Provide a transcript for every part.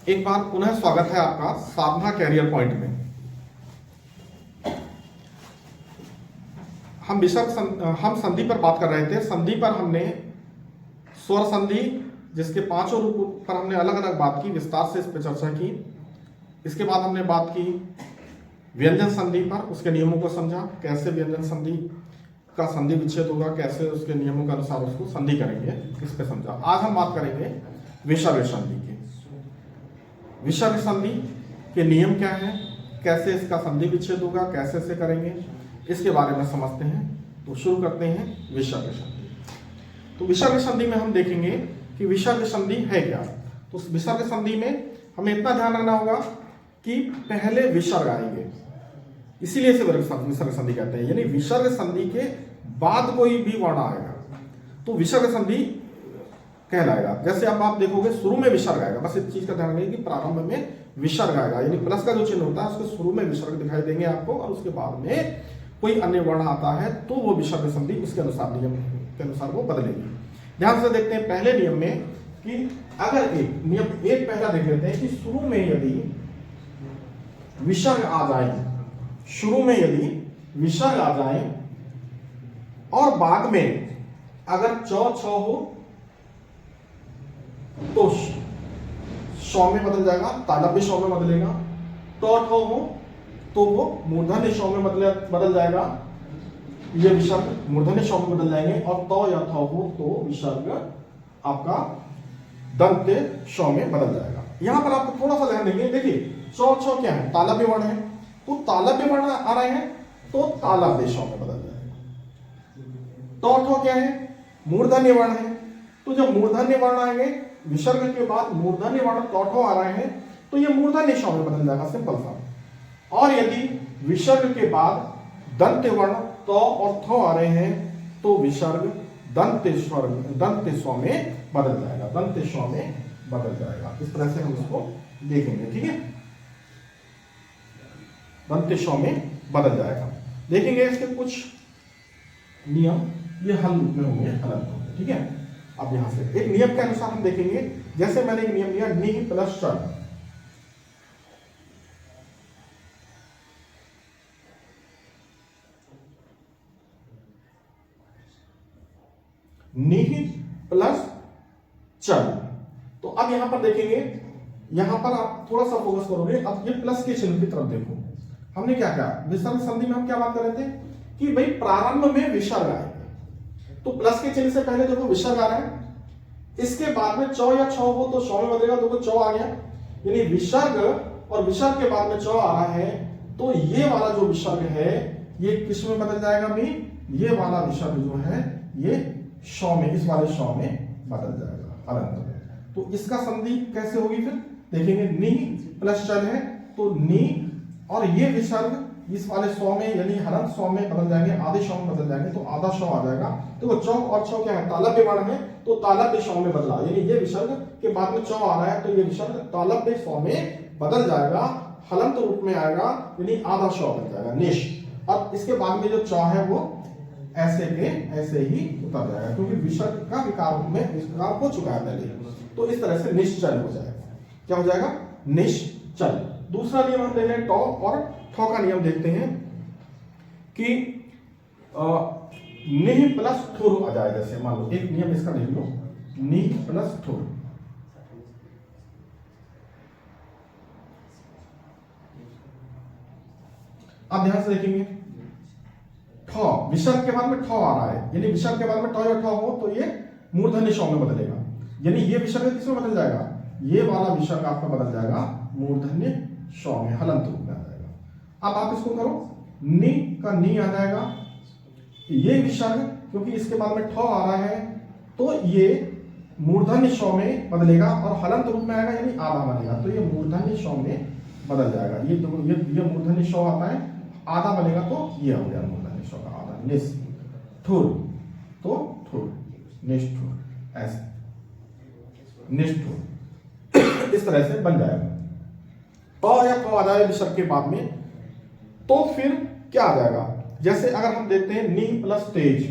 एक बार पुनः स्वागत है आपका साधना कैरियर पॉइंट में। हम संधि पर बात कर रहे थे। संधि पर हमने स्वर संधि जिसके पांचों रूप पर हमने अलग अलग बात की, विस्तार से इस पर चर्चा की। इसके बाद हमने बात की व्यंजन संधि पर, उसके नियमों को समझा, कैसे व्यंजन संधि का संधि विच्छेद होगा, कैसे उसके नियमों के अनुसार उसको संधि करेंगे, इस पे समझा। आज हम बात करेंगे विसर्ग संधि की। विसर्ग संधि के नियम क्या है, कैसे इसका संधि विच्छेद होगा, कैसे से करेंगे, इसके बारे में समझते हैं। तो शुरू करते हैं विसर्ग संधि। तो विसर्ग संधि में हम देखेंगे कि विसर्ग संधि है क्या। तो विसर्ग संधि में हमें इतना ध्यान रखना होगा कि पहले विसर्ग आएंगे, इसीलिए इसे विसर्ग संधि कहते हैं। यानी विसर्ग संधि के बाद कोई भी वर्ण आएगा तो विसर्ग संधि कहलाएगा। जैसे अब आप देखोगे शुरू में विसर्ग आएगा, बस इस चीज का ध्यान रखिए कि प्रारंभ में विसर्ग आएगा, यानी प्लस का जो चिन्ह होता है उसके शुरू में विसर्ग दिखाई देंगे आपको, और उसके बाद में कोई अन्य वर्ण आता है तो वो विसर्ग संधि उसके अनुसार, नियम के अनुसार वो बदलेगी। ध्यान से देखते हैं पहले नियम में कि अगर नियम एक पहला देख लेते हैं कि शुरू में यदि विसर्ग आ जाए, शुरू में यदि विसर्ग आ जाए और बाद में अगर चौ छ हो तो शौ में बदल जाएगा, तालव्य शौ में बदलेगा। टौ ठो हो तो वो मूर्धन्य शौ में बदल जाएगा, ये विसर्ग मूर्धन्य शौ में बदल जाएंगे। और तौ या थौ हो तो विसर्ग आपका दंत्य शौ में बदल जाएगा। यहां पर आपको थोड़ा सा ध्यान देंगे, देखिए चौ छ क्या है, तालव्य वर्ण है, तो तालव्य वर्ण आ रहे हैं तो तालव्य शौ में बदल जाएगा। टौ ठो क्या है, मूर्धन्य वर्ण है, तो जब मूर्धन्य वर्ण आएंगे विसर्ग के बाद मूर्धन्य वर्ण टौठो आ रहे हैं तो ये मूर्धन्य शौ में बदल जाएगा, सिंपल सा। और यदि विसर्ग के बाद दंत्य वर्ण तो और थो आ रहे हैं तो विसर्ग दंत्य स्व में बदल जाएगा, दंत्य स्व में बदल जाएगा। इस तरह से हम इसको देखेंगे, ठीक है, दंत्य स्व में बदल जाएगा। देखेंगे इसके कुछ नियम, ये हल रूप में होंगे, हलंत होंगे, ठीक है। अब यहां से एक नियम के अनुसार हम देखेंगे, जैसे मैंने एक नियम लिया नि प्लस चल, नि प्लस चल। तो अब यहां पर देखेंगे, यहां पर आप थोड़ा सा फोकस करोगे, अब ये प्लस के चिन्ह की तरफ देखो। हमने क्या कहा, विसर्ग संधि में हम क्या बात कर रहे थे कि भाई प्रारंभ में विसर्ग आएंगे, तो प्लस के चिन्ह से पहले देखो विसर्ग आ रहा है, इसके बाद में चौ या छौ हो तो शौ में बदलेगा, तो चौ आ गया, यानी विसर्ग और विसर्ग के बाद में चौ आ रहा है तो ये वाला जो विसर्ग है ये किस में बदल जाएगा भी, ये वाला विसर्ग जो है ये शौ में, इस वाले शौ में बदल जाएगा अनंत में। तो इसका संधि कैसे होगी फिर देखेंगे, नि प्लस चल है तो नि, और ये विसर्ग इस वाले सौ में यानी हरंत सौ में बदल जाएंगे, आधे सौ में बदल जाएंगे तो आधा सौ आ जाएगा। देखो चौ और छौ क्या है, तालव्य वर्ण है तो तालव्य सौ में बदला, यानी ये विसर्ग के बाद में चौ आ रहा है तो ये विसर्ग तालव्य सौ में बदल जाएगा, हलंत रूप में आएगा, यानी आधा सौ बन जाएगा निश। अब इसके बाद में जो चौ है वो ऐसे के ऐसे ही उतर जाएगा, क्योंकि विसर्ग का विकार में विकार हो चुका है पहले, तो इस तरह से निश्चल हो जाएगा। क्या हो जाएगा, निश्चल। दूसरा नियम हम देख रहे हैं टॉ और ठो का नियम देखते हैं कि नि प्लस ठुर आ जाए। जैसे मान लो एक नियम इसका लिख लो, नि प्लस ठुर। अब ध्यान से देखेंगे, ठो विसर्ग के बाद में ठो आ रहा है, यानी विसर्ग के बाद में टो या ठो हो तो ये मूर्धन्य शौ में बदलेगा, यानी ये विसर्ग किसमें बदल जाएगा, ये वाला विसर्ग आपका बदल जाएगा मूर्धन्य शौ में, हलंत रूप में आ जाएगा। अब आप इसको करो, नि का नि आ जाएगा, ये विसर्ग क्योंकि इसके बाद में ठो आ रहा है तो ये मूर्धन्य शौ में बदलेगा और हलंत रूप में आएगा, यानी आधा बनेगा, तो ये मूर्धन्य शौ में बदल जाएगा। ये मूर्धन्य शौ आता है, आधा बनेगा तो ये हो गया मूर्धन्य शौ का आधा, निस ठुर, तो ठुर निष्ठुर, ऐसे निष्ठुर इस तरह से बन जाएगा। और या तो आ जाए विसर्ग के बाद में तो फिर क्या आ जाएगा, जैसे अगर हम देखते हैं नी प्लस तेज,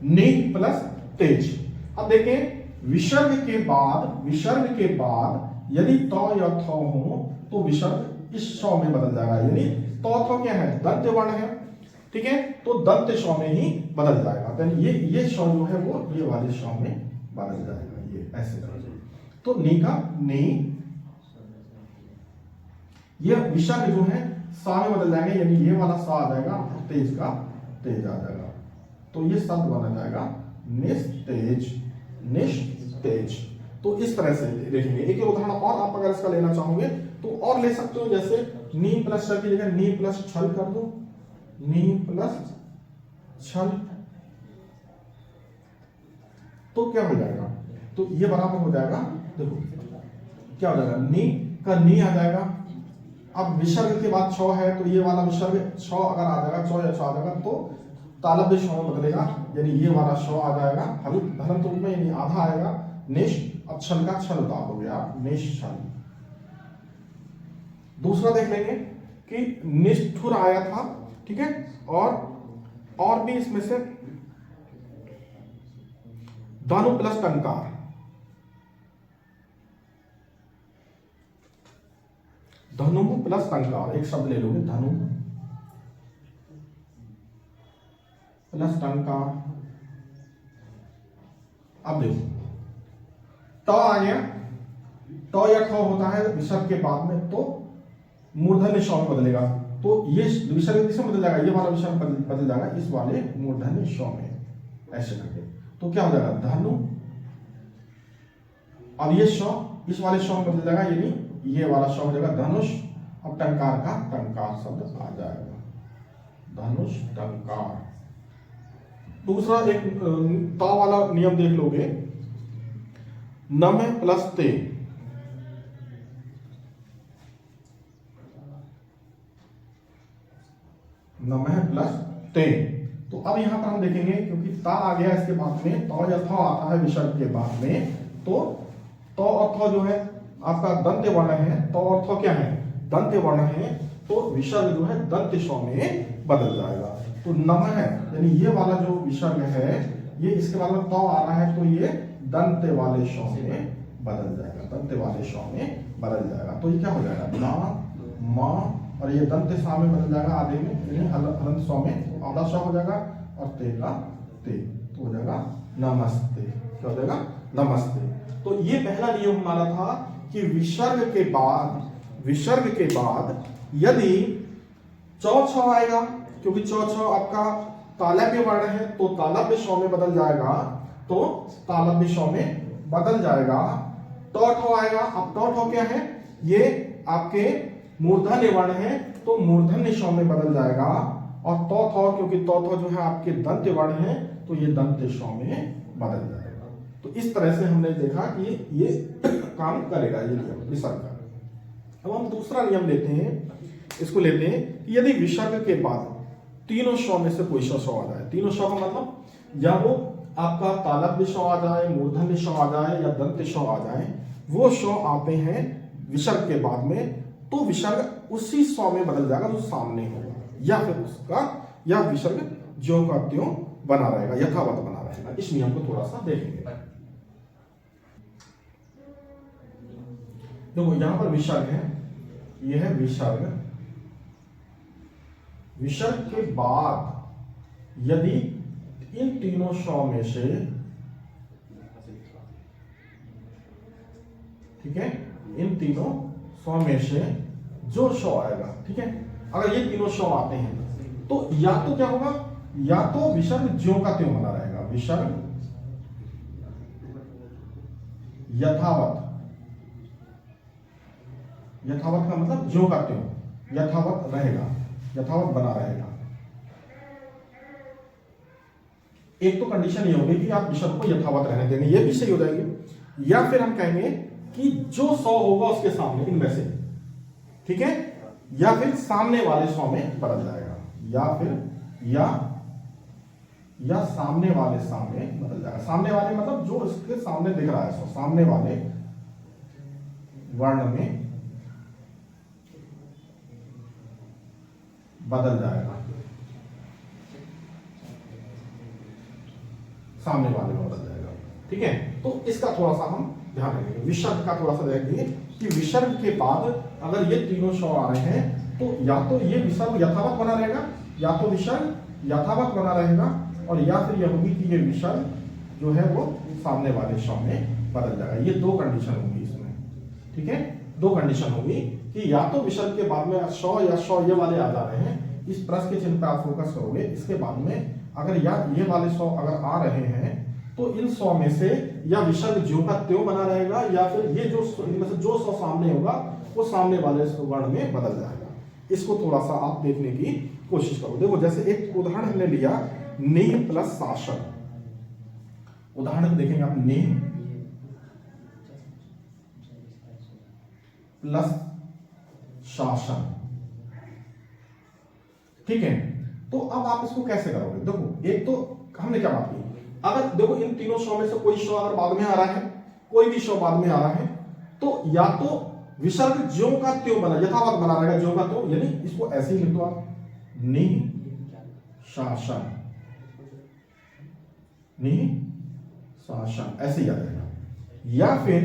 नि प्लस तेज। अब देखें विसर्ग के बाद यदि तो या थो हो तो विसर्ग इस शौ में बदल जाएगा, यानी तो थो क्या है, दंत वर्ण है, ठीक है, तो दंत शौ में ही बदल जाएगा। तो ये शौ जो है वो ये वाले शौ में बदल जाएगा, ये ऐसे करेंगे। तो नी का नी, ये विसर्ग जो है सा में बदल जाएंगे, यानी ये वाला सा आ जाएगा, तेज का तेज आ जाएगा। तो ये शब्द बना जाएगा निस्तेज, निस्तेज। तो इस तरह से देखेंगे। एक उदाहरण और आप अगर इसका लेना चाहोगे तो और ले सकते हो, जैसे नी प्लस छल की जगह नी प्लस छल कर दो, नी प्लस छल, तो क्या हो जाएगा, तो ये बराबर हो जाएगा, देखो क्या हो जाएगा, नी का नी आ जाएगा। अब विसर्ग के बाद छ है तो ये वाला विसर्ग छ अगर आ जाएगा, छ या छ आ जाएगा तो तालव्य शौ में बदलेगा, यानी ये वाला शौ आ जाएगा हलंत रूप में, यानी आधा आएगा निश। अब छल का छल उतार दोगे आप, निश छल। दूसरा देख लेंगे कि निष्ठुर आया था, ठीक है, और भी इसमें से धनु प्लस टंकार, धनु प्लस टंकार, एक शब्द ले लोगे, धनु प्लस टंकार। अब देखो ट आ गया, ट या ठ होता है विसर्ग के बाद में, तो मूर्धन्य शौ में बदलेगा, तो ये विसर्ग किसमें बदल जाएगा, ये वाला विसर्ग बदल जाएगा इस वाले मूर्धन्य शौ में, ऐसे करके। तो क्या हो जाएगा, धनु, अब ये शौ इस वाले शौ में बदल जाएगा, यानी ये वाला शौ हो जाएगा धनुष। अब टंकार का टंकार शब्द आ जाएगा, धनुष टंकार। दूसरा एक ता वाला नियम देख लोगे, नम प्लस ते, नमः प्लस ते। तो अब यहां पर हम देखेंगे, क्योंकि ता आ गया इसके बाद में, तो या था आता है विसर्ग के बाद में, तो और थो जो है आपका दंत्य वर्ण है, तो और थो क्या है, दंत्य वर्ण है, तो विसर्ग जो है दंत्य शौ में बदल जाएगा। तो नमः यानी ये वाला जो विसर्ग है, ये इसके बाद में तो आ रहा है, तो ये दंत्य वाले शौ में बदल जाएगा, दंत्य वाले शौ में बदल जाएगा। तो ये क्या हो जाएगा, ना मा, और ये दंत सा में बदल जाएगा आधे में, यानी हलंत शौ में आधा शौ हो जाएगा, और ते का ते, तो हो जाएगा नमस्ते। क्या हो जाएगा, नमस्ते। तो ये पहला नियम हमारा था कि विसर्ग के बाद यदि चौ छ आएगा, क्योंकि चौ छ आपका तालव्य वर्ण है, तो तालव्य शौ में बदल जाएगा, तो तालव्य शौ में बदल जाएगा। टौ ठो आएगा, अब टौ ठो क्या है, ये आपके मूर्धन्य वर्ण है, तो मूर्धन्य शौ में बदल जाएगा। और तो थो, क्योंकि तो थो जो है आपके दंत्य वर्ण है, तो ये दंत्य शौ में बदल जाएगा। तो इस तरह से हमने देखा कि ये काम करेगा, ये नियम विसर्ग का। अब हम दूसरा नियम लेते हैं, इसको लेते हैं कि यदि विसर्ग के बाद तीनों शौ में से कोई शौ आ जाए, तीनों शौ का मतलब या वो आपका तालव्य शौ आ जाए, मूर्धन्य शौ आ जाए, या दंत्य शौ आ जाए, वो शौ आते हैं विसर्ग के बाद में, तो विसर्ग उसी शौ में बदल जाएगा जो सामने होगा, या फिर उसका या विसर्ग ज्यों का त्यों बना रहेगा, यथावत बना रहेगा। इस नियम को थोड़ा सा देखेंगे। देखो यहां पर विसर्ग है, यह है विसर्ग। विसर्ग के बाद यदि इन तीनों शौ में से, ठीक है, इन तीनों शौ में से जो शौ आएगा, ठीक है, अगर ये तीनों शौ आते हैं, तो या तो क्या होगा, या तो विसर्ग ज्यों का त्यों बना रहेगा, विसर्ग यथावत, यथावत का मतलब ज्यों का त्यों, यथावत रहेगा, यथावत बना रहेगा। एक तो कंडीशन ये होगी कि आप विसर्ग को यथावत रहने देंगे, ये भी सही हो जाएगी। या फिर हम कहेंगे कि जो शौ होगा उसके सामने, इनमें से, ठीक है, या फिर सामने वाले शौ में बदल जाएगा, या फिर या सामने वाले सामने बदल जाएगा। सामने वाले मतलब जो इसके सामने दिख रहा है, शौ सामने वाले वर्ण में बदल जाएगा। सामने वाले में बदल जाएगा। ठीक है, तो इसका थोड़ा सा हम ध्यान रखेंगे। विसर्ग का थोड़ा सा देखेंगे कि विसर्ग के बाद अगर ये तीनों शव आ रहे हैं तो या तो ये विसर्ग यथावत बना रहेगा, या तो विसर्ग यथावत बना रहेगा, और या फिर यह होगी कि ये विसर्ग जो है वो सामने वाले शव में बदल जाएगा। ये दो कंडीशन होंगी इसमें। ठीक है, दो कंडीशन होगी कि या तो विसर्ग के बाद में शव या शव ये वाले आ जा रहे हैं, इस प्लस के चिन्ह पे आप फोकस करोगे। इसके बाद में अगर या ये वाले शव अगर आ रहे हैं तो इन 100 में से या विसर्ग ज्यों का त्यों बना रहेगा, या फिर ये जो इनमें से जो 100 सामने होगा वो सामने वाले वर्ण में बदल जाएगा। इसको थोड़ा सा आप देखने की कोशिश करो। देखो जैसे एक उदाहरण हमने लिया, नेह प्लस शासन। उदाहरण देखेंगे आप, नेह प्लस शासन। ठीक है, तो अब आप इसको कैसे करोगे? देखो एक तो हमने क्या बात की, अगर देखो इन तीनों शव में से कोई शव अगर बाद में आ रहा है, कोई भी शव बाद में आ रहा है, तो या तो विसर्ग ज्यों का त्यों बना, यथावत बना रहेगा, ज्यों का त्यों, यानी इसको ऐसे ही लिख दो आप, निह शासन, निह शासन, ऐसे ही आ जाएगा। या फिर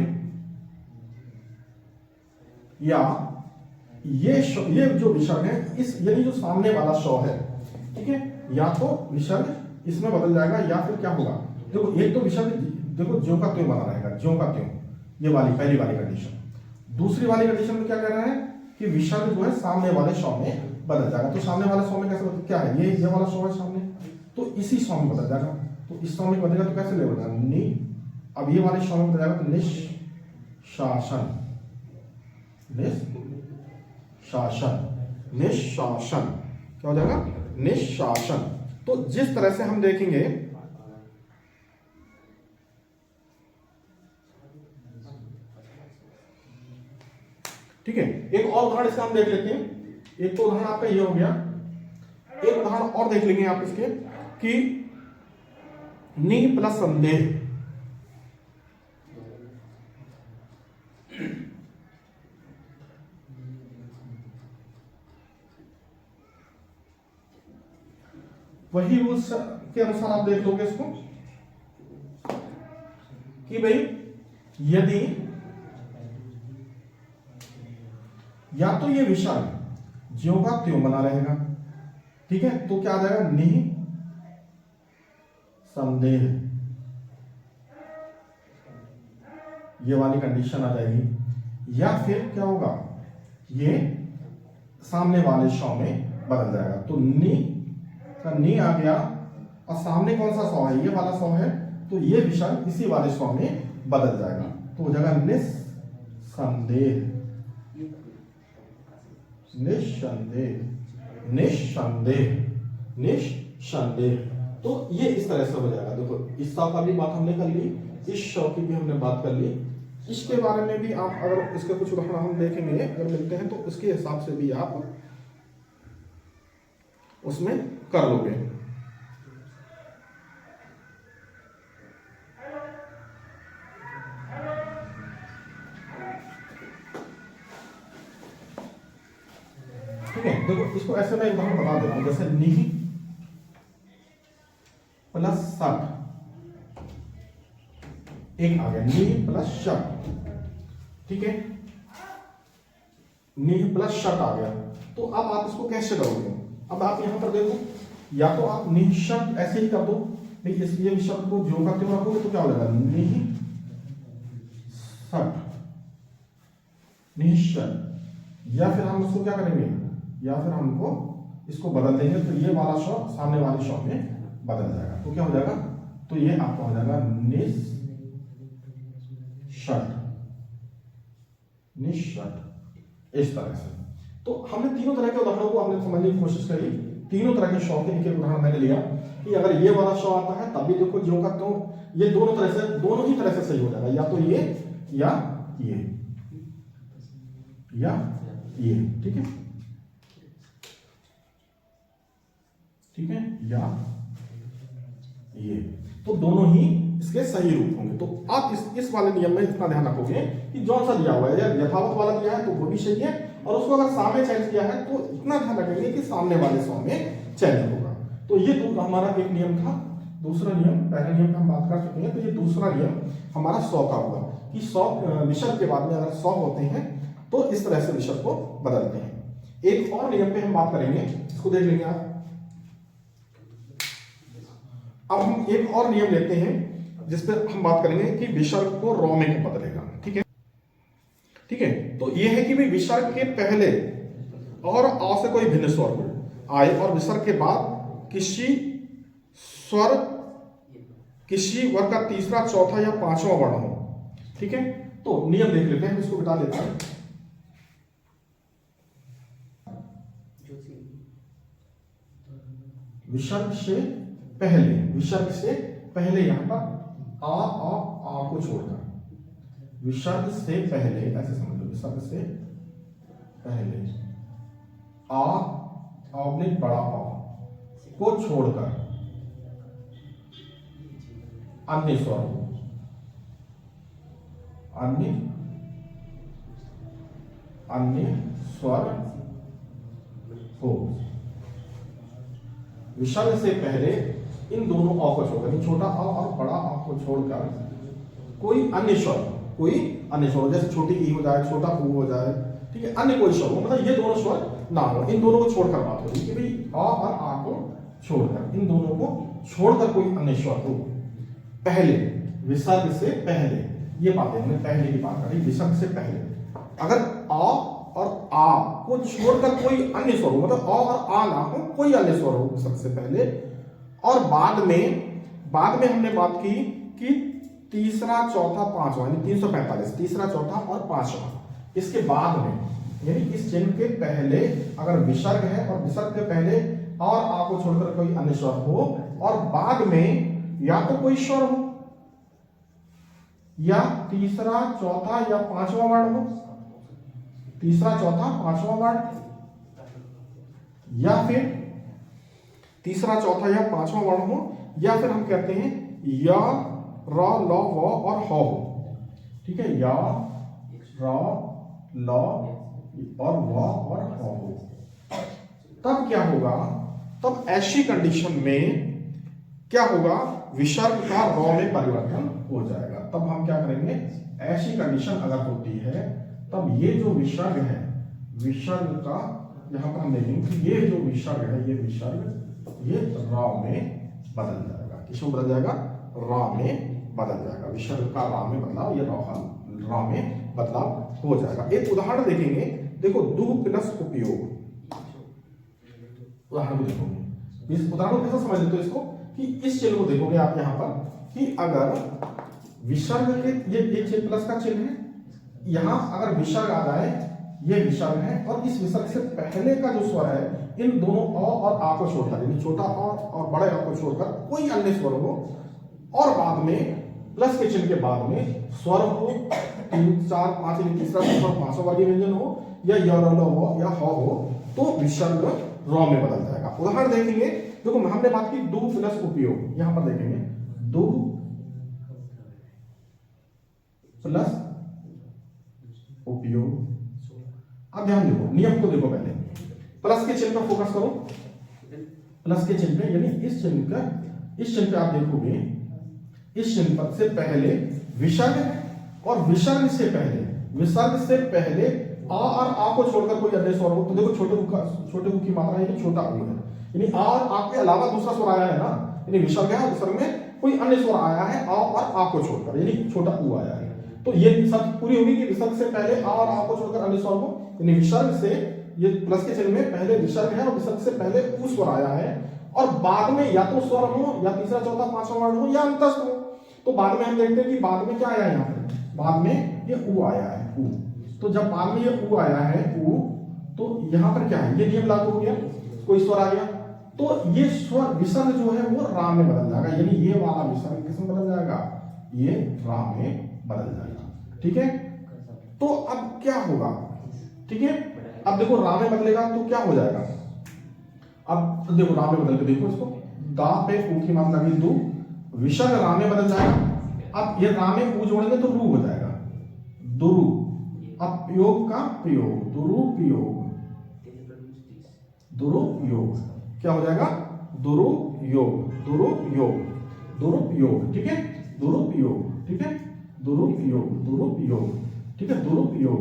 या ये जो विसर्ग है, इस यानी जो सामने वाला शव है, ठीक है, या तो विसर्ग इसमें बदल जाएगा, या फिर क्या होगा, देखो एक तो विसर्ग देखो ज्यों का त्यों बना रहेगा, ज्यों का त्यों, ये वाली पहली वाली कंडीशन। दूसरी वाली कंडीशन में क्या कह रहा है कि विसर्ग जो है सामने वाले शव में बदल जाएगा। तो सामने वाले शव में कैसे बदल, क्या है, ये वाला शव है सामने, तो इसी शव में बदल जाएगा। तो इस शव में बदलेगा तो कैसे लेगा, नि, अब ये वाले शव में बदल जाएगा तो निशासन, निशासन, निशासन, क्या हो जाएगा, निशासन। तो जिस तरह से हम देखेंगे, ठीक है, एक और उदाहरण इसका हम देख लेते हैं। एक तो उदाहरण आपका ये हो गया, एक उदाहरण और देख लेंगे आप इसके कि निह प्लस संदेह। वही रूल्स के अनुसार आप देख लोगे इसको कि भाई यदि या तो ये विसर्ग ज्यों का त्यों बना रहेगा, ठीक है, तो क्या आ जाएगा, निह संदेह, ये वाली कंडीशन आ जाएगी। या फिर क्या होगा, ये सामने वाले शव में बदल जाएगा। तो नी का नी आ गया, और सामने कौन सा शव है, ये वाला शव है, तो ये विसर्ग इसी वाले शव में बदल जाएगा। तो हो जाएगा निस्संदेह, निस्संदेह, निस्संदेह, निस्संदेह। तो ये इस तरह से हो जाएगा। देखो इस शव का भी बात हमने कर ली, इस शव की भी हमने बात कर ली। इसके बारे में भी आप अगर इसके कुछ उदाहरण हम देखेंगे, अगर मिलते हैं, तो उसके हिसाब से भी आप उसमें कर लोगे। ठीक है, देखो इसको ऐसे मैं उदाहरण बता देता हूं, जैसे निह प्लस सट, एक आ गया निह प्लस शट, ठीक है, निह प्लस शट आ गया। तो अब आप इसको कैसे करोगे? अब आप यहां पर देखो, या तो आप निह शट ऐसे ही कर दो, इसलिए शब्द को ज्यों का त्यों रखोगे तो क्या हो जाएगा, निह शट, निह शट। या फिर हम उसको क्या करेंगे, या फिर हमको इसको बदल देंगे, तो ये वाला शव सामने वाले शव में बदल जाएगा। तो क्या हो जाएगा, तो ये आपका हो जाएगा निश शट, निशट, इस तरह से। तो हमने तीनों तरह के उदाहरणों को हमने समझने की कोशिश करी। तीनों तरह के शव के एक उदाहरण मैंने लिया कि अगर ये वाला शव आता है तब भी देखो ज्यों का त्यों, ये दोनों तरह से, दोनों ही तरह से सही हो जाएगा, या तो ये या ये, या ये, ठीक है, ठीक है, या ये, तो दोनों ही इसके सही रूप होंगे। तो आप इस वाले नियम में इतना ध्यान रखोगे कि जो सा दिया हुआ है, या यथावत वाला दिया है तो वो भी सही है, और उसको अगर सामने चेंज किया है तो इतना ध्यान रखेंगे कि सामने वाले शव में चेंज होगा। तो ये तो हमारा एक नियम था दूसरा नियम, पहले नियम पे हम बात कर चुके हैं, तो ये दूसरा नियम हमारा 100 का होगा कि 100 विसर्ग के बाद में अगर 100 होते हैं तो इस तरह से विसर्ग को बदलते हैं। एक और नियम पे हम बात करेंगे, इसको देख लेंगे आप। अब हम एक और नियम लेते हैं जिस पे हम बात करेंगे कि विसर्ग को रॉ में बदलेगा। ठीक है, ठीक है। तो ये है कि भाई विसर्ग के पहले और आ से कोई भिन्न स्वर आए और विसर्ग के बाद किसी स्वर, किसी वर्ग का तीसरा, चौथा या पांचवा वर्ण हो। ठीक है, तो नियम देख लेते हैं, इसको बता देते हैं। विसर्ग से पहले, विसर्ग से पहले यहां पर आ को छोड़कर, विसर्ग से पहले ऐसे समझ लो, विसर्ग से पहले आपने बड़ा आ को छोड़कर अन्य स्वर हो, अन्य स्वर हो। विसर्ग से पहले इन दोनों आ को छोड़कर, छोटा आ और बड़ा आ को छोड़कर कोई अन्य स्वर, कोई अन्य स्वर, जैसे छोटी ई हो जाए, छोटा ऊ हो जाए, ठीक है, अन्य कोई स्वर हो, मतलब ये दोनों स्वर ना हो, इन दोनों को छोड़कर बात हो रही है कि भाई आ और आ को छोड़कर, इन दोनों को छोड़कर कोई अन्य स्वर हो पहले, विसर्ग से पहले। ये बातें हमने पहले की बात करी, विसर्ग से पहले अगर आ और आ को छोड़कर कोई अन्य स्वर हो, मतलब आ और आ ना हो, कोई अन्य स्वर हो विसर्ग से पहले, और बाद में हमने बात की कि तीसरा, चौथा, पांचवा, यानी 345, तीसरा, चौथा और पांचवा, इसके बाद में, यानी इस चिन्ह के पहले अगर विसर्ग है और विसर्ग के पहले और आ को छोड़कर कोई अन्य स्वर हो, और बाद में या तो कोई स्वर हो, या तीसरा, चौथा या पांचवा वर्ण हो, तीसरा, चौथा, पांचवा वर्ण, या फिर तीसरा, चौथा या पांचवा वर्ण हो, या फिर हम कहते हैं या, र, ल, व और ह हो। ठीक है, या, र, ल और व और ह हो। तब क्या होगा, तब ऐसी कंडीशन में क्या होगा, विसर्ग का रॉ में परिवर्तन हो जाएगा। तब हम क्या करेंगे, ऐसी कंडीशन अगर होती है तब ये जो विसर्ग है, विसर्ग का यहां पर हम देखेंगे कि ये जो विसर्ग है, ये विसर्ग ये रॉ में बदल जाएगा। किसमें बदल जाएगा, रॉ में बदल जाएगा। विसर्ग का रॉ में बदलाव, ये रॉ में बदलाव हो जाएगा। एक उदाहरण देखेंगे, देखो दु प्लस उपयोग, उदाहरण को देखोगे, इस उदाहरण को कैसे समझ लेते हो इसको, कि इस चिन्ह को देखोगे आप यहाँ पर कि अगर विसर्ग के ये चिन्ह प्लस का चिन्ह है, यहां अगर विसर्ग आ जाए, ये विसर्ग है, और इस विसर्ग से पहले का जो स्वर है, इन दोनों अ और आ को छोड़कर, यानी छोटा अ और बड़े अ को छोड़कर कोई अन्य स्वर हो, और बाद में प्लस के चिन्ह के बाद में स्वर हो 3, 4, 5, तीसरा, चौथा, पांचवा वर्गीय व्यंजन हो, या य, र, ल, व या ह हो, तो विसर्ग रॉ में बदल जाएगा। उदाहरण देखेंगे, देखो हमने बात की दु प्लस उपयोग, यहां पर देखेंगे दु प्लस उपयोग। अब ध्यान देखो, नियम को देखो, पहले प्लस के चिन्ह पर फोकस करो, प्लस के चिन्ह पे, यानी इस चिन्ह पे आप देखोगे, इस चिन्ह पर से पहले विसर्ग है, और विसर्ग से पहले आ और आ को छोड़कर कोई अन्य स्वर हो, तो देखो छोटे ऊ की मात्रा यानी छोटा ऊ है, यानी आ और आ के अलावा दूसरा स्वर आया है ना, यानी विसर्ग है, विसर्ग में कोई अन्य स्वर आया है आ और आ को छोड़कर, यानी छोटा ऊ आया है। तो ये शर्त पूरी होगी कि विसर्ग से पहले आ और आ को छोड़कर अन्य स्वर हो, यानी विसर्ग से, ये प्लस के चिन्ह में पहले विसर्ग है और विसर्ग से पहले ऊ स्वर आया है, और बाद में या तो स्वर हो, या तीसरा, चौथा, पांचवा वर्ण हो, या अंतस्थ हो। तो बाद में हम देखते हैं कि बाद में क्या आया है, यहाँ पे बाद में ये ऊ आया है, ऊ। तो जब बाद में ये ऊ आया है, ऊ, तो यहाँ पर क्या है, ये नियम लागू हो गया, कोई स्वर आ गया, तो ये स्वर विसर्ग जो है वो रा में बदल जाएगा, यानी ये वाला विसर्ग किसमें बदल जाएगा, ये रा में बदल जाएगा। ठीक है, तो अब क्या होगा, ठीक है, अब देखो रा में बदलेगा तो क्या हो जाएगा, अब देखो रा में बदल के देखो इसको, दा पे ऊ की मात्रा लगी दु, विसर्ग रा में बदल जाएगा। अब ये रा में ऊ जोड़ेंगे तो रू हो जाएगा, दुरु। अब योग का प्रयोग, दुरुपयोग, दुरुपयोग क्या हो जाएगा, दुरुयोग, दुरुयोग। दुरुपयोग, ठीक है, दुरुपयोग, ठीक है, दुरुपयोग, दुरुपयोग, ठीक है, दुरुपयोग।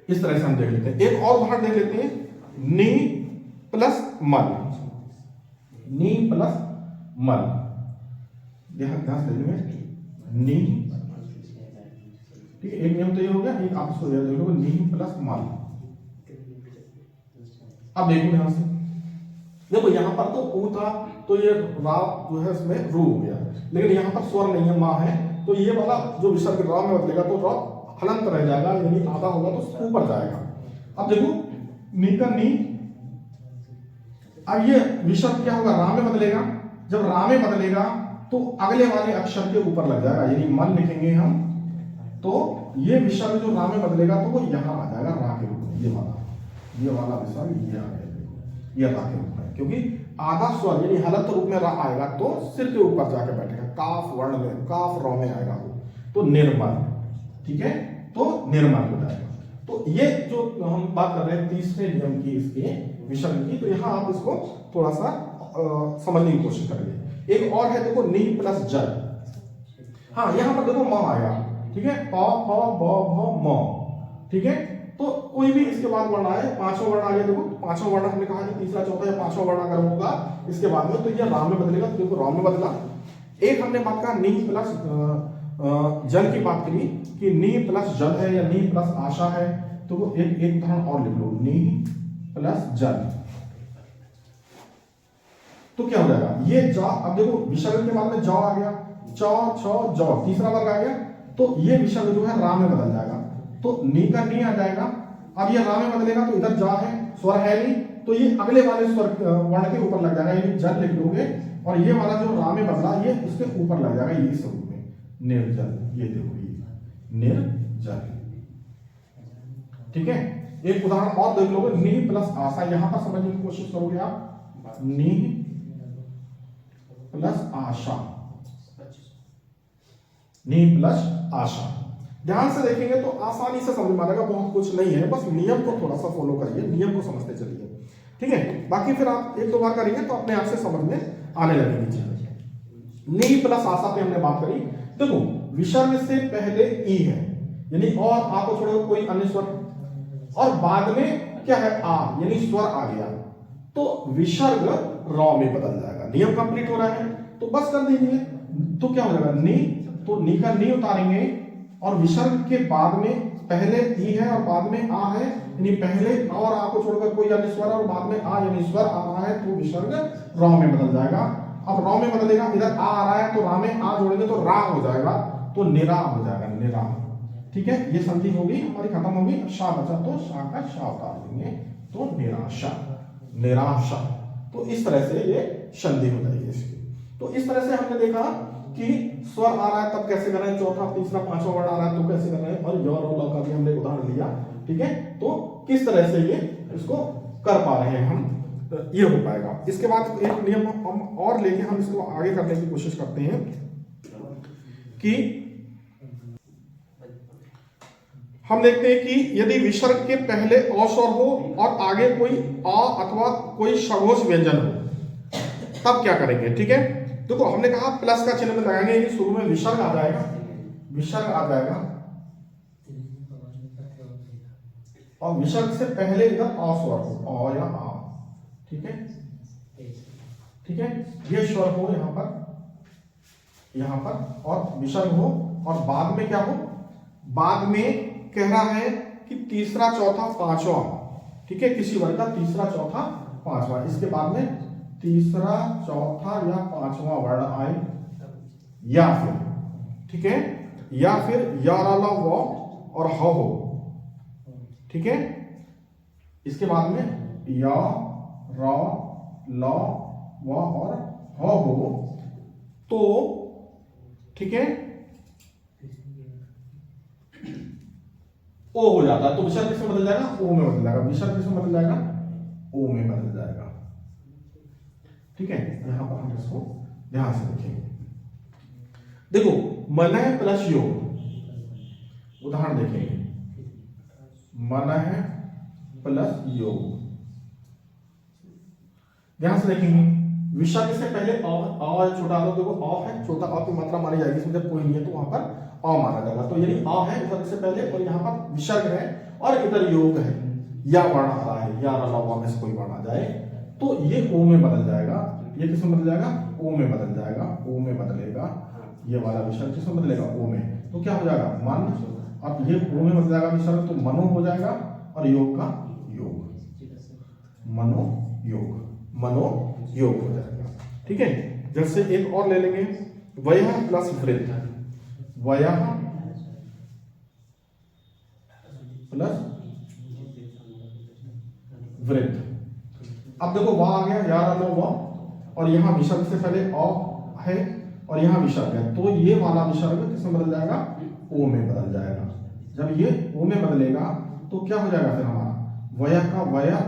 इस तरह से हम देख लेते हैं। एक और उदाहरण देख लेते हैं, नी प्लस मल, नी प्लस मल, ध्यान से देखिए, नी, ठीक है, एक नियम तो ये हो गया, एक आप इसको देख लो, नी प्लस मल। अब देखो ध्यान से, देखो यहां पर तो ऊ था, तो ये रा जो है इसमें रू हो गया, लेकिन यहाँ पर स्वर नहीं है, माँ है, तो ये वाला जो विसर्ग रा में बदलेगा तो रा हलंत रह जाएगा, यानी आधा होगा तो ऊपर जाएगा। अब देखो नी का नी, अब ये विसर्ग क्या होगा, रा में बदलेगा, जब रा में बदलेगा तो अगले वाले अक्षर के ऊपर लग जाएगा, यानी मन लिखेंगे हम, तो ये विसर्ग जो रा में बदलेगा तो वो यहाँ आ जाएगा रा के रूप में, ये वाला विसर्ग ये आ गया, ये रा के रूप में, क्योंकि आधा स्वर यानी हलंत रूप में रा आएगा तो सिर के ऊपर जाके बैठेगा, काफ वर्ण में, काफ रौ में आएगा वो, तो निर्मल, ठीक है, तो निर्मल हो जाएगा। तो ये जो हम बात कर रहे हैं तीसरे नियम की, इसके विसर्ग की, तो यहाँ आप इसको थोड़ा सा समझने की कोशिश करेंगे। एक और है, देखो नी प्लस जल, हाँ यहाँ पर देखो म आएगा, ठीक है, प फ ब भ म, ठीक है, तो कोई भी इसके बाद वर्ण आए, पांचों वर्ण आ गया, देखो पांचों वर्ण हमने कहा कि तीसरा चौथा या पांचों वर्ण अगर होगा इसके बाद में तो ये राम में बदलेगा, तो देखो राम में बदला। एक हमने बात कहा नी प्लस जल की बात करी कि नी प्लस जल है या नी प्लस आशा है, तो वो एक उदाहरण और लिख लो, नी प्लस जल, तो क्या हो जाएगा, ये जा, अब देखो विसर्ग के बाद में जौ आ गया, चौ छ जौ, तीसरा वर्ग आ गया, तो ये विसर्ग जो है रा में बदल जाएगा, तो नी का नी आ जाएगा। अब ये रा में बदलेगा तो इधर जा है, स्वर है नहीं, तो ये अगले वाले स्वर वर्ण के ऊपर लग जाएगा, यानी जल लिख दोगे, और ये वाला जो रा में बदला ये इसके ऊपर लग जाएगा, ये इस रूप में निर्जल, ये देखो ये निर्जल, ठीक है। एक उदाहरण और देख लोगे, नी प्लस आशा, यहां पर समझने की कोशिश करोगे आप, नी प्लस आशा, नी प्लस आशा, ध्यान से देखेंगे तो आसानी से समझ में आएगा, बहुत कुछ नहीं है, बस नियम को थोड़ा सा फॉलो करिए, नियम को समझते चलिए, ठीक है। बाकी फिर आप एक दो बार करेंगे तो अपने आप से समझ में आने लगेगी चीजें। नी प्लस आशा पे हमने बात करी, देखो विसर्ग से पहले ई है, यानी और आ को छोड़कर कोई अन्य स्वर, और बाद में क्या है आ, यानी स्वर आ गया, तो विसर्ग रौ में बदल जाएगा, नियम कंप्लीट हो रहा है, तो बस कर दीजिए, तो क्या हो जाएगा नी, तो नी का नी उतारेंगे, और विसर्ग के बाद में पहले ई है और बाद में आ है, यानी पहले और आ को छोड़कर कोई अन्य स्वर और बाद में आ यानी स्वर आ रहा है, तो विसर्ग रौ में बदल जाएगा। अब रौ में बदलेगा, इधर आ रहा है तो रा में आ जोड़ेंगे तो रा हो जाएगा, तो निरा हो जाएगा, निरा, ठीक है, ये संधि होगी हमारी खत्म होगी, शा बचा तो शा का शा उतार देंगे, तो निराशा, निराशा, तो इस तरह से ये संधि हो जाएगी इसकी। तो इस तरह से हमने देखा कि स्वर आ रहा है तब कैसे कर रहे हैं, चौथा तीसरा पांचवा वर्ण आ रहा है तो कैसे कर रहे हैं, और य और ल का भी हमने उदाहरण लिया, ठीक है, तो किस तरह से ये इसको कर पा रहे हैं हम, ये हो पाएगा। इसके बाद एक नियम हम और लेके हम इसको आगे करने की कोशिश करते हैं कि हम देखते हैं कि यदि विसर्ग के पहले अ स्वर हो और आगे कोई आ अथवा कोई षडोष व्यंजन हो, तब क्या करेंगे, ठीक है। देखो हमने कहा प्लस का चिन्ह लगाएंगे, यानी शुरू में विसर्ग आ जाएगा, विसर्ग आ जाएगा, और विसर्ग से पहले इधर आ स्वर हो, अ या आ, ठीक है, ठीक है, ये स्वर हो यहां पर और विसर्ग हो, और बाद में क्या हो, बाद में कह रहा है कि तीसरा चौथा पांचवा, ठीक है, किसी वर्ग का तीसरा चौथा पांचवा, इसके बाद में तीसरा चौथा या पांचवा वर्ण आए, या फिर, ठीक है, या फिर या रा ला व और ह हो, ठीक है, इसके बाद में या रा ला व और ह हो, तो ठीक है ओ हो जाता है, तो विसर्ग किसमें बदल जाएगा, ओ में बदल जाएगा, विसर्ग किसमें बदल जाएगा, ओ में बदल जाएगा, ठीक है। यहां पर हम इसको ध्यान से देखेंगे, देखो मनः प्लस योग, उदाहरण देखेंगे, मनः प्लस योग, ध्यान से देखेंगे, विसर्ग से पहले अ है, छोटा देखो अ है, छोटा अ की मात्रा मानी जाएगी, इसमें जब कोई नहीं है तो वहां पर अ माना जाएगा। तो यानी अ है विसर्ग से पहले और यहाँ पर विसर्ग है और इधर योग है, या वर्ण आ रहा है, या रला में से कोई वर्ण आ जाए तो ये ओ में बदल जाएगा। ये किस में बदल जाएगा? ओ में बदल जाएगा, ओ में बदलेगा। ये वाला विसर्ग किस में बदलेगा? ओ में। तो क्या हो जाएगा? मन। अब ये ओ में बदल जाएगा विसर्ग तो मनो हो जाएगा और योग का योग, मनो योग, मनो योग हो जाएगा। ठीक है, जैसे एक और ले लेंगे, वयः प्लस वृद्ध, वयः प्लस वृद्ध। अब देखो वह आ गया, यार लो वह, और यहां विसर्ग से पहले अ है और यहां विसर्ग है, तो ये वाला विसर्ग किसमें बदल जाएगा? ओ में बदल जाएगा। जब ये ओ में बदलेगा तो क्या हो जाएगा फिर हमारा? वयः का वयः,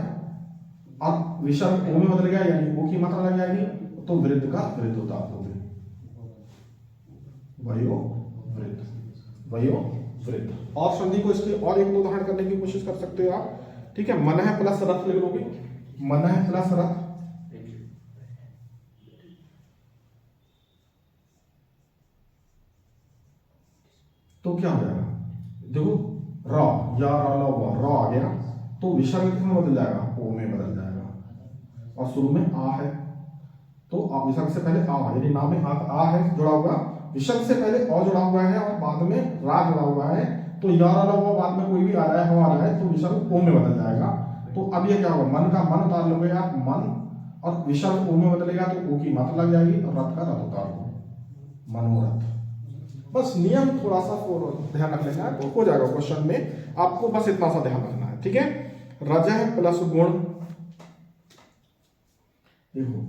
अब विसर्ग ओ में बदल गया यानी ओ की मात्रा लग जाएगी, तो वृद्ध का वृद्ध होता है, वयो वृद्ध, वयो वृद्ध। और संधि को इसके और एक दो उदाहरण करने की कोशिश कर सकते हो आप। ठीक है, मन है प्लस रथ लिख लोगे, मन है प्लस रथ, तो क्या हो जाएगा? देखो र, या र आ गया तो विसर्ग किसमें बदल जाएगा? ओ में बदल जाएगा। और शुरू में आ है तो आप विसर्ग से पहले आ, यानी नाम में आ है जुड़ा हुआ, विसर्ग से पहले अ जुड़ा हुआ है और बाद में रा जुड़ा हुआ है, तो या बाद में कोई भी आ रहा है, हो आ रहा है, तो विसर्ग ओ में बदल जाएगा। तो अब ये क्या होगा? मन का मन उतार लोगे आप, मन, और विसर्ग ओ में बदलेगा तो ओ की मात्रा लग जाएगी और रथ का रथ उतार दो, मनोरथ। बस नियम थोड़ा सा ध्यान रख लेना है तो हो जाएगा क्वेश्चन में, आपको बस इतना सा ध्यान रखना है। ठीक है, रजह प्लस गुण, देखो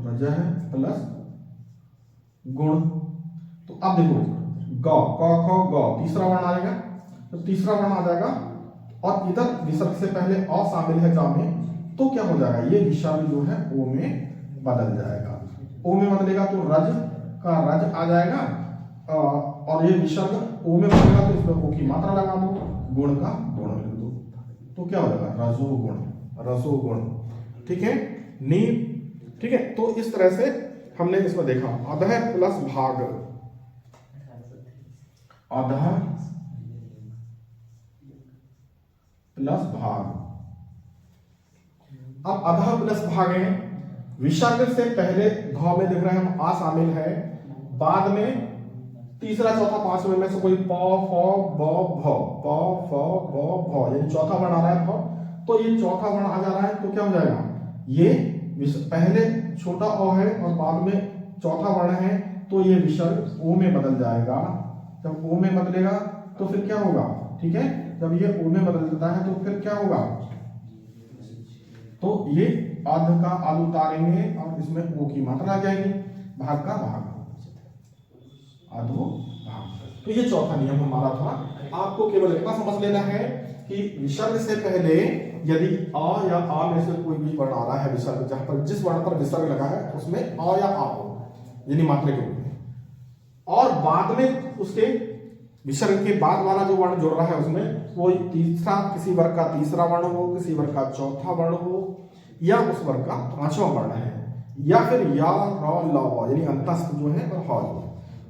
रजह प्लस गुण, तो अब देखो ग, क ख ग, तीसरा वर्ण आएगा, तो तीसरा वर्ण आ जाएगा और इधर विसर्ग से पहले अ शामिल है जा में, तो क्या हो जाएगा? ये विसर्ग जो है ओ में बदल जाएगा। ओ में बदलेगा तो रज का रज आ जाएगा, और ये विसर्ग ओ में बदलेगा तो इसमें ओ की मात्रा लगा दो, गुण का गुण लिख दो, तो क्या हो जाएगा? रजोगुण, रजोगुण। ठीक है, नी। ठीक है, तो इस तरह से हमने इसमें देखा अधः प्लस भाग, अधः प्लस भाग। अब अधः प्लस भाग है, विसर्ग से पहले ध में देख रहे हैं हम आ शामिल है, बाद में तीसरा चौथा पांचवें में से कोई प फ ब भ, प फ ब भ, यानी चौथा वर्ण आ रहा है भ, तो ये चौथा वर्ण आ जा रहा है तो क्या हो जाएगा? ये पहले छोटा अ है और बाद में चौथा वर्ण है, तो ये विसर्ग ओ में बदल जाएगा। जब ओ में बदलेगा तो फिर क्या होगा? ठीक है, जब ये ओ में बदल जाता है तो फिर क्या होगा? तो ये आध का आध उतारेंगे और इसमें ओ की मात्रा आ जाएगी, भाग का भाग, आधो भाग। तो ये चौथा नियम हमारा था। आपको केवल इतना समझ लेना है कि विसर्ग से पहले यदि अ या आ में से कोई भी वर्ण आ रहा है, विसर्ग जहां पर जिस वर्ण पर विसर्ग लगा है उसमें अ या आ हो, यानी मात्रा के रूप में, और बाद में उसके विसर्ग के बाद वाला जो वर्ण जुड़ रहा है उसमें वो तीसरा, किसी वर्ग का तीसरा वर्ण हो, किसी वर्ग का चौथा वर्ण हो, या उस वर्ग का पांचवा वर्ण है, या फिर या र ल यानी अंतस्थ जो है और ह,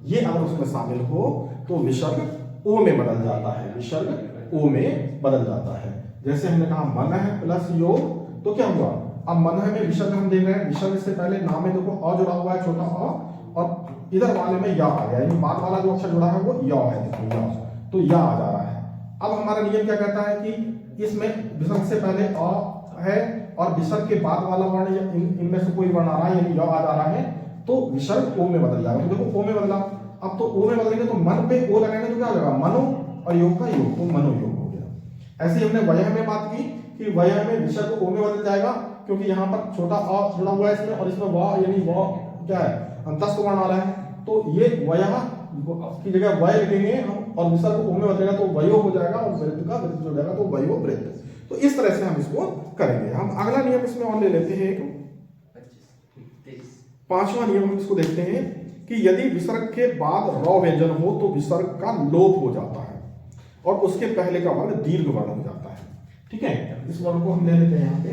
ये अगर उसमें शामिल हो तो विसर्ग ओ में बदल जाता है, विसर्ग ओ में बदल जाता है। जैसे हमने कहा मन है प्लस योग, तो क्या हुआ? अब मन है में विसर्ग हम देख रहे हैं, विसर्ग से पहले नाम में देखो अ जुड़ा हुआ है, छोटा अ, और इधर वाले में या आ गया, यानी बाद वाला जो अक्षर जुड़ा है वो या है, देखो या, तो या आ जा रहा है। अब हमारा नियम क्या कहता है कि इसमें विसर्ग से पहले अ है और विसर्ग के बाद वाला वर्ण इनमें से कोई वर्ण आ रहा है, यानी या आ जा रहा है, तो विसर्ग ओ में बदल जाएगा। तो देखो ओ में बदला, अब तो ओ में बदलेंगे तो मन पे ओ लगाएंगे तो क्या हो जाएगा? मनो, और योग का योग, तो मनो योग हो गया। ऐसे ही हमने वयः में बात की कि वयः में विसर्ग ओ में बदल जाएगा, क्योंकि यहाँ पर छोटा अ जुड़ा हुआ है इसमें, और इसमें व यानी व क्या है? अंतस्थ वर्ण आ रहा है, तो ये वयः की जगह वय लिखेंगे हम, और विसर्ग ओ में बदलेगा तो वयो हो जाएगा, और वृद्ध का वृद्ध हो जाएगा तो वयो वृद्ध। तो इस तरह से हम इसको करेंगे। हम अगला नियम इसमें और ले लेते हैं, एक पांचवा नियम हम इसको देखते हैं कि यदि विसर्ग के बाद र व्यंजन हो तो विसर्ग का लोप हो जाता है और उसके पहले का वर्ण दीर्घ वर्ण हो जाता है। ठीक है, इस वर्ण को हम ले लेते हैं यहाँ पे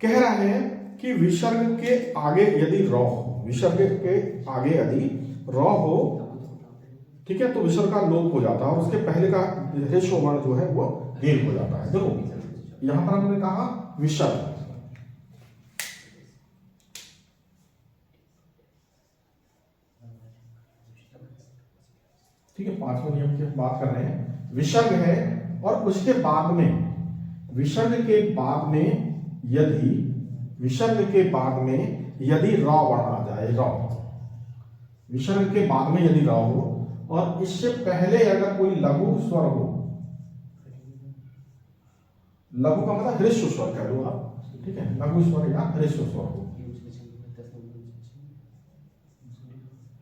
कह रहा है कि विसर्ग के आगे यदि र हो, विसर्ग के आगे यदि र हो, ठीक है, तो विसर्ग का लोप हो जाता है और उसके पहले का ह्रस्व वर्ण जो है वो दीर्घ हो जाता है। देखो यहां पर हमने कहा विसर्ग, ठीक है, 5वें नियम की बात कर रहे हैं। विसर्ग है और उसके बाद में, विसर्ग के बाद में यदि, विसर्ग के बाद में यदि र वर्ण आ जाए, र, विसर्ग के बाद में यदि र हो और इससे पहले अगर कोई लघु स्वर हो, लघु का मतलब ह्रस्व स्वर कह लो आप, ठीक है, लघु स्वर या ह्रस्व स्वर हो,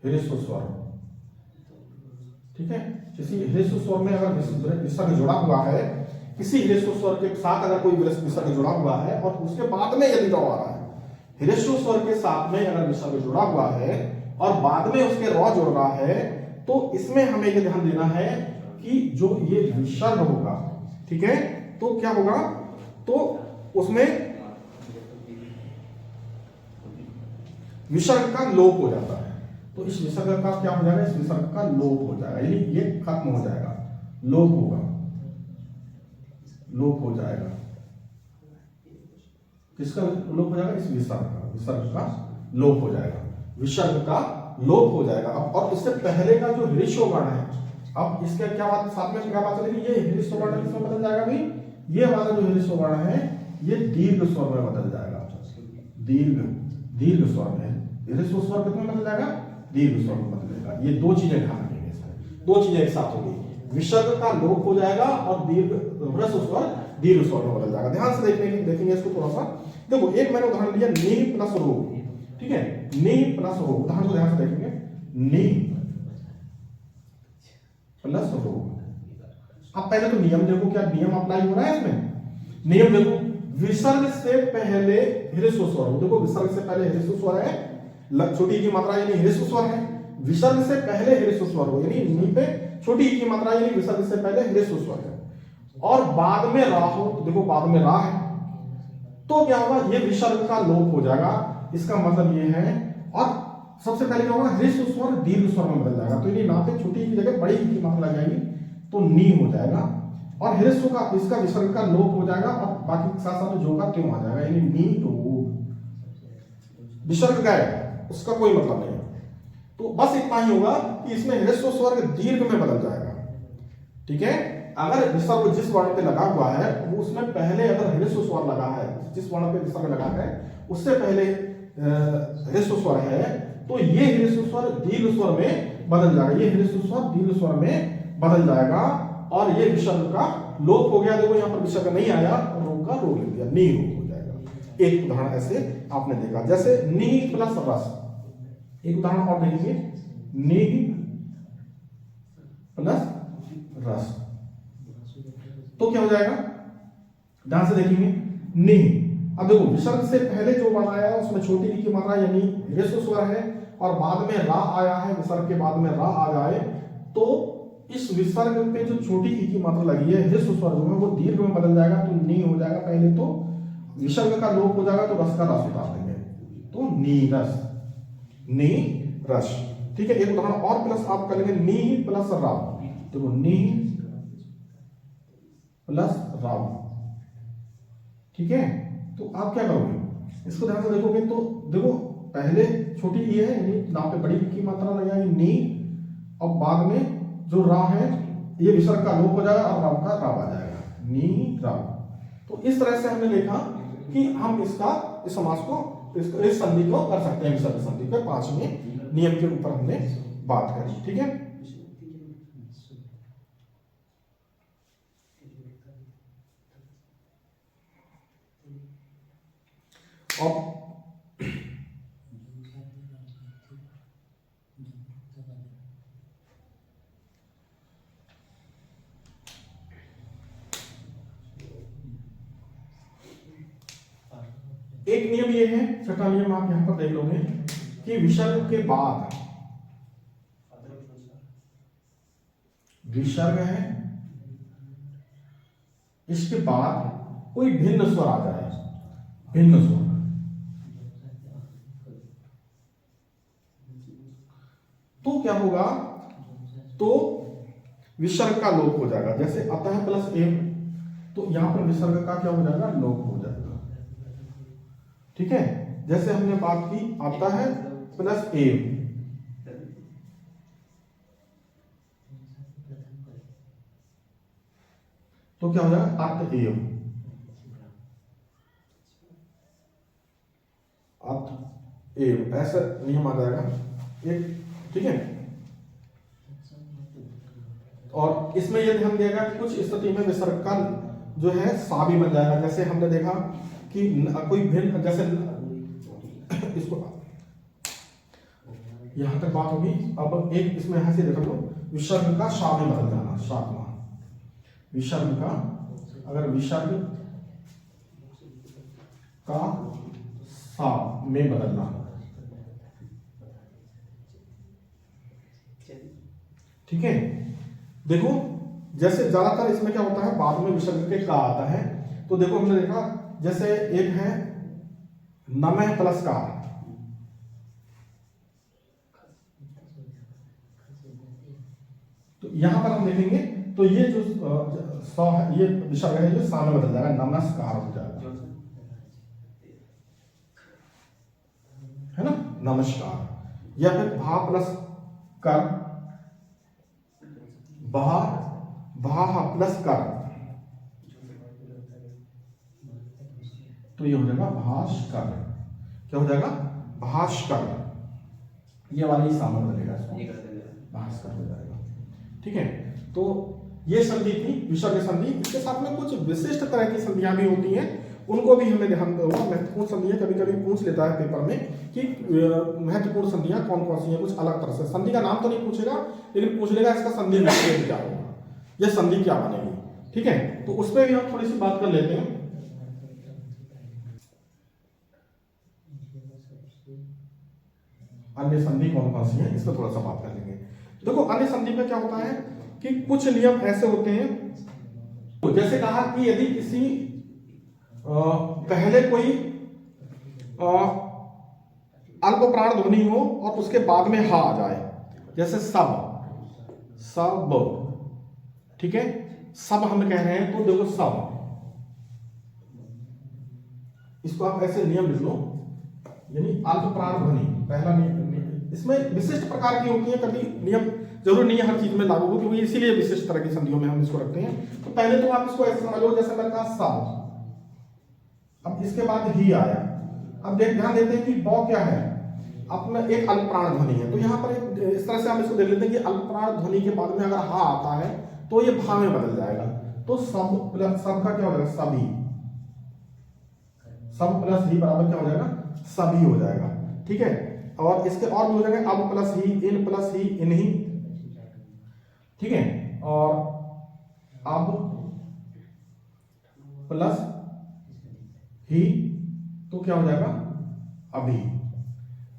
ह्रस्व स्वर हो, ठीक है, किसी ह्रस्व स्वर में अगर विसर्ग जुड़ा हुआ है, किसी ह्रस्व स्वर के साथ अगर कोई विसर्ग जुड़ा हुआ है और उसके बाद में यदि र आ रहा है, ह्रस्व स्वर के साथ में अगर विसर्ग जुड़ा हुआ है और बाद में उसके र जुड़ रहा है, तो इसमें हमें ये ध्यान देना है कि जो ये विसर्ग होगा, ठीक है, तो क्या होगा, तो उसमें विसर्ग का लोप हो जाता है। तो इस विसर्ग का क्या हो जाएगा, इस विसर्ग का लोप हो जाएगा, यानी ये खत्म हो जाएगा, लोप होगा, लोप हो जाएगा। किसका लोप हो जाएगा, इस विसर्ग का, विसर्ग का लोप हो जाएगा, विसर्ग का लोप हो जाएगा। अब और इससे पहले का जो ह्रस्व वर्ण है, अब इसका क्या बात, साथ में क्या बात चलेगी, ये ह्रस्व वर्ण किसमें बदल जाएगा भाई, ये वाला जो ह्रस्व वर्ण है ये दीर्घ स्वर में बदल जाएगा, दीर्घ, दीर्घ स्वर में, ह्रस्व स्वर कितने में बदल जाएगा, दीर्घ स्वर में बदलेगा। ये दो चीजें ध्यान रखेंगे, इसमें दो चीजें एक साथ होगी, विसर्ग का लोप हो जाएगा और दीर्घ, ह्रस्व स्वर दीर्घ स्वर में बदल जाएगा। ध्यान से देखेंगे इसको थोड़ा सा। देखो एक मैंने उदाहरण लिया, नी प्लस रो, ठीक है, नी प्लस रो, उदाहरण को ध्यान से देखेंगे, नी प्लस रो। अब पहले तो नियम देखो, क्या नियम अप्लाई हो रहा है इसमें, नियम देखो, विसर्ग से पहले ह्रस्व स्वर हो, देखो विसर्ग से पहले ह्रस्व स्वर है, छोटी की मात्रा यानी ह्रस्व स्वर है, विसर्ग से पहले ह्रस्व स्वर हो, यानी नी पे छोटी की मात्रा यानी विसर्ग से पहले ह्रस्व स्वर है, और बाद में रा हो, तो देखो बाद में रा है, तो क्या होगा, ये विसर्ग का लोप हो जाएगा। इसका मतलब ये है, और सबसे पहले क्या होगा, ह्रस्व स्वर दीर्घ स्वर में बदल जाएगा, तो यानी ना पे छोटी की जगह बड़ी की मात्रा लग जाएगी, तो नी हो जाएगा, और ह्रस्व का, इसका विसर्ग का लोप हो जाएगा, और बाकी के साथ साथ जो का त्यों आ जाएगा, यानी नी रो, विसर्ग गायब, उसका कोई मतलब नहीं। तो बस इतना ही होगा कि इसमें ह्रस्व स्वर दीर्घ में बदल जाएगा, ठीक है। अगर विसर्ग जिस वर्ण पे लगा हुआ है वो उसमें पहले अगर ह्रस्व स्वर लगा है, जिस वर्ण पे विसर्ग लगा है उससे पहले ह्रस्व स्वर है, तो ये ह्रस्व स्वर दीर्घ स्वर में बदल जाएगा, ये ह्रस्व स्वर दीर्घ स्वर में बदल जाएगा, और ये विसर्ग का लोप हो गया। देखो यहाँ पर विसर्ग नहीं आया, रो का रो लिख दिया, नी रो हो जाएगा। एक उदाहरण ऐसे आपने देखा, जैसे नी प्लस रस, एक उदाहरण और देखेंगे, नी प्लस रस, तो क्या हो जाएगा, ध्यान से देखेंगे, नी, अब देखो विसर्ग से पहले जो वर्ण आया है उसमें छोटी ई की मात्रा यानी ह्रस्व स्वर है, और बाद में रा आया है, विसर्ग के बाद में रा आ जाए, तो इस विसर्ग पे जो छोटी ई की मात्रा लगी है, ह्रस्व स्वर जो है वो दीर्घ में बदल जाएगा, तो नी हो जाएगा पहले, तो विसर्ग का लोप हो जाएगा, तो रस का रस उतार देंगे, तो नी रस, नी रस, ठीक है। एक उदाहरण और प्लस आप कर लेंगे, नी प्लस राव, देखो नी प्लस राव, ठीक है। तो आप क्या करोगे, इसको ध्यान से देखोगे, तो देखो पहले छोटी ई है यानी ना पे बड़ी की मात्रा लगेगी नी, और बाद में जो रा है ये विसर्ग का लोप हो जाएगा और राव का राव आ जाएगा, नी राव। तो इस तरह से हमने देखा कि हम इसका, इस समास को, इस संधि को कर सकते हैं, विसर्ग संधि पे 5वें नियम के ऊपर हमने बात करी, ठीक है। और एक नियम ये है, छठा नियम आप यहां पर देख लोगे कि विसर्ग के बाद, विसर्ग है, इसके बाद कोई भिन्न स्वर आ जाए, भिन्न स्वर। तो क्या होगा, तो विसर्ग का लोप हो जाएगा। जैसे अतः प्लस एव, तो यहां पर विसर्ग का क्या हो जाएगा, लोप हो जाएगा। ठीक है, जैसे हमने बात की अतः प्लस एव, तो क्या हो जाएगा, अतएव, अतएव, ऐसा नियम आ जाएगा एक। ठीक है, और इसमें यह ध्यान दिएगा कि कुछ स्थिति में विसर्ग का जो है सा भी बन जाएगा। जैसे हमने देखा कि कोई भिन्न, जैसे इसको यहां तक बात होगी। अब एक इसमें यहां से देख लो, विसर्ग का सा में बदल जाना, सातवां विसर्ग का, अगर विसर्ग का सा में बदलना, ठीक है। देखो जैसे ज्यादातर इसमें क्या होता है, बाद में विसर्ग के का आता है। तो देखो हमने देखा, जैसे एक है नमः प्लस का, तो यहां पर हम देखेंगे तो ये जो स है, ये विसर्ग है, ये सा में बदल जाएगा, नमस्कार हो जाएगा, है ना, नमस्कार। या फिर भा प्लस कर, भा प्लस कर, तो ये हो जाएगा भास्कर। क्या हो जाएगा, भास्कर। ये वाला ही सा में बदलेगा, इसको भास्कर हो जाएगा। ठीक है, तो ये संधि थी विसर्ग संधि। इसके साथ में कुछ विशिष्ट तरह की संधियां भी होती हैं, उनको भी हमें ध्यान देगा। महत्वपूर्ण संधियां कभी कभी पूछ लेता है पेपर में कि महत्वपूर्ण संधियां कौन कौन सी हैं, कुछ अलग तरह से। संधि का नाम तो नहीं पूछेगा, लेकिन पूछ लेगा इसका संधि विच्छेद क्या होगा, यह संधि क्या बनेगी। ठीक है, तो उस पर भी हम थोड़ी सी बात कर लेते हैं। अन्य संधि कौन कौन सी है, इस पर थोड़ा सा बात कर लेंगे। देखो अन्य संधि में क्या होता है कि कुछ नियम ऐसे होते हैं, तो जैसे कहा कि यदि किसी पहले कोई अल्प प्राण ध्वनि हो और उसके बाद में हा आ जाए, जैसे सब, सब, ठीक है, सब हम कह रहे हैं, तो देखो सब, इसको आप ऐसे नियम लिख लो, यानी अल्प प्राण ध्वनि पहला नियम। इसमें विशिष्ट प्रकार की होती है, कभी नियम जरूर नहीं है हर चीज में लागू हो, क्योंकि इसीलिए विशिष्ट तरह की संधियों में हम इसको रखते हैं। तो पहले तो आप इसको ऐसे समझ लो, जैसे मैंने कहा सब, अब इसके बाद ही आया। अब ध्यान देते हैं कि बौ क्या है, अपना एक अल्प प्राण ध्वनि है। तो यहाँ पर इस तरह से हम इसको देख लेते हैं कि अल्प प्राण ध्वनि के बाद में अगर हा आता है तो ये भा में बदल जाएगा। तो सब प्लस सब का क्या हो जाएगा, सभी, सब प्लस ही बराबर क्या हो जाएगा, सभी हो जाएगा। ठीक है, और इसके और भी हो जाएगा, अब प्लस ही, इन प्लस ही, इन्हीं, ठीक है, और अब प्लस ही, तो क्या हो जाएगा, अभी।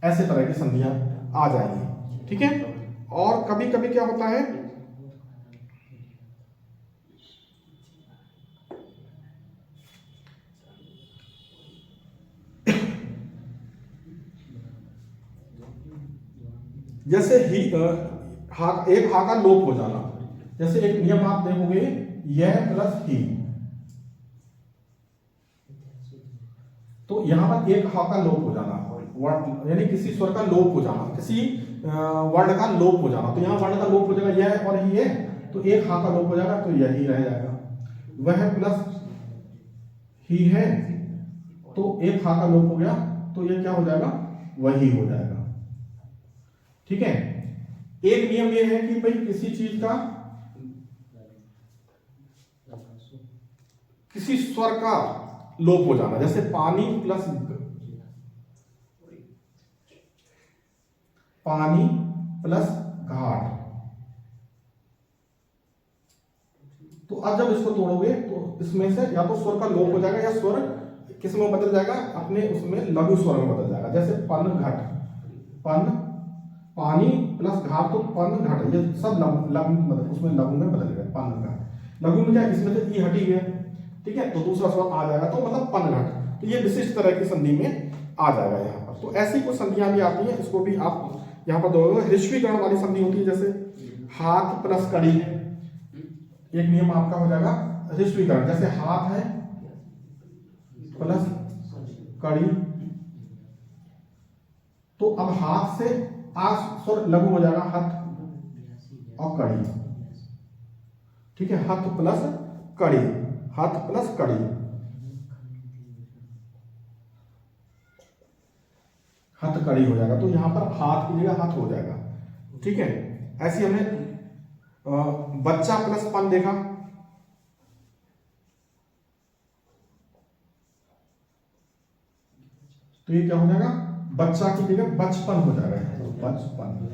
ऐसे तरह की संधियां आ जाएंगी। ठीक है, और कभी कभी क्या होता है, जैसे ही हा, एक हा का लोप हो जाना। जैसे एक नियम आप देखोगे, यह प्लस ही, तो यहां पर एक हा का लोप हो जाना, यानी किसी स्वर का लोप हो जाना, किसी वर्ण का लोप हो जाना। तो यहां वर्ण का लोप हो जाएगा, यह और ही है, तो एक हा का लोप हो जाएगा, तो यही रह जाएगा। वह प्लस ही है, तो एक हा का लोप हो गया, तो यह क्या हो जाएगा, वही हो जाएगा। ठीक है, एक नियम यह है कि भाई किसी चीज का, किसी स्वर का लोप हो जाना, जैसे पानी प्लस पानी प्लस घाट। तो अब जब इसको तोड़ोगे तो इसमें से या तो स्वर का लोप हो जाएगा, या स्वर किस में बदल जाएगा, अपने उसमें लघु स्वर में बदल जाएगा। जैसे पन घट, पन, पानी प्लस घाट, तो पन घट, ये सब लघु मतलब उसमें लघु में बदल गया, पन घट। लघु में क्या, इसमें से ई हटी है, ठीक है, तो दूसरा स्वर आ जाएगा, तो मतलब पन घट। तो ये विशिष्ट तरह की संधि में आ जाएगा यहाँ पर। तो ऐसी कुछ संधियां भी आती हैं, इसको भी आप यहाँ पर दोगे। ह्रस्वीकरण वाली संधि होती है, जैसे हाथ प्लस कड़ी है, एक नियम आपका हो जाएगा ह्रस्वीकरण, जैसे हाथ है प्लस कड़ी, तो अब हाथ से स्वर लघु हो जाएगा हथ और कड़ी, ठीक है, हथ प्लस कड़ी, हथ प्लस कड़ी, हथ कड़ी हो जाएगा। तो यहां पर हाथ की जगह हथ हो जाएगा, ठीक है। ऐसी हमने बच्चा प्लस पन देखा, तो ये क्या हो जाएगा, बच्चा की जगह बचपन हो जाएगा, तो बचपन।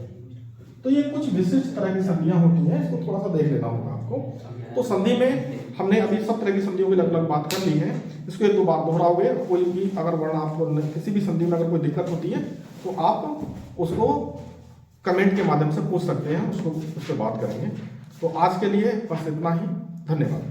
तो ये कुछ विशिष्ट तरह की संधियां होती हैं, इसको थोड़ा सा देख लेना होगा आपको। तो संधि में हमने अभी सब तरह की संधियों की लगभग बात कर ली है। इसको एक दो बार दोहराओगे, कोई भी अगर वर्ण आपको किसी भी संधि में अगर कोई दिक्कत होती है तो आप उसको कमेंट के माध्यम से पूछ सकते हैं, उसको उस पर बात करेंगे। तो आज के लिए बस इतना ही, धन्यवाद।